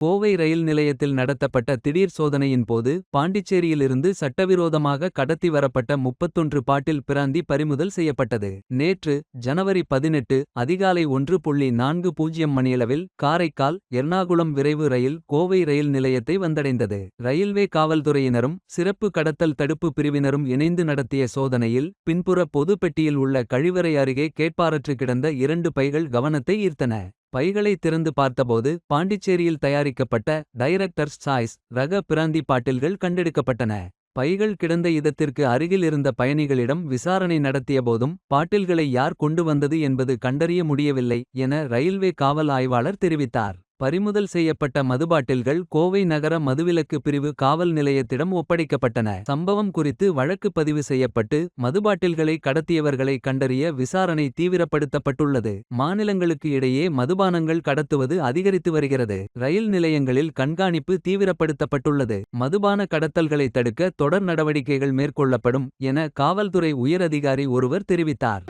கோவை ரயில் நிலையத்தில் நடத்தப்பட்ட திடீர் சோதனையின் போது பாண்டிச்சேரியிலிருந்து சட்டவிரோதமாக கடத்தி வரப்பட்ட 31 பாட்டில் பிராந்தி பறிமுதல் செய்யப்பட்டது. நேற்று ஜனவரி 18 அதிகாலை 1:40 மணியளவில் காரைக்கால் எர்ணாகுளம் விரைவு ரயில் கோவை ரயில் நிலையத்தை வந்தடைந்தது. ரயில்வே காவல்துறையினரும் சிறப்பு கடத்தல் தடுப்பு பிரிவினரும் இணைந்து நடத்திய சோதனையில் பின்புற பொது பெட்டியில் உள்ள கழிவறை அருகே கேட்பாரற்று கிடந்த 2 பைகள் கவனத்தை ஈர்த்தன. பைகளை திறந்து பார்த்தபோது பாண்டிச்சேரியில் தயாரிக்கப்பட்ட டைரக்டர்ஸ் சாய்ஸ் ரக பிராந்தி பாட்டில்கள் கண்டெடுக்கப்பட்டன. பைகள் கிடந்த இடத்திற்கு அருகில் இருந்த பயணிகளிடம் விசாரணை நடத்தியபோதும் பாட்டில்களை யார் கொண்டு வந்தது என்பது கண்டறிய முடியவில்லை என ரயில்வே காவல் ஆய்வாளர் தெரிவித்தார். பறிமுதல் செய்யப்பட்ட மதுபாட்டில்கள் கோவை நகர மதுவிலக்கு பிரிவு காவல் நிலையத்திடம் ஒப்படைக்கப்பட்டன. சம்பவம் குறித்து வழக்கு பதிவு செய்யப்பட்டு மதுபாட்டில்களை கடத்தியவர்களை கண்டறிய விசாரணை தீவிரப்படுத்தப்பட்டுள்ளது. மாநிலங்களுக்கு இடையே மதுபானங்கள் கடத்துவது அதிகரித்து வருகிறது. ரயில் நிலையங்களில் கண்காணிப்பு தீவிரப்படுத்தப்பட்டுள்ளது. மதுபான கடத்தல்களை தடுக்க தொடர் நடவடிக்கைகள் மேற்கொள்ளப்படும் என காவல்துறை உயர் அதிகாரி ஒருவர் தெரிவித்தார்.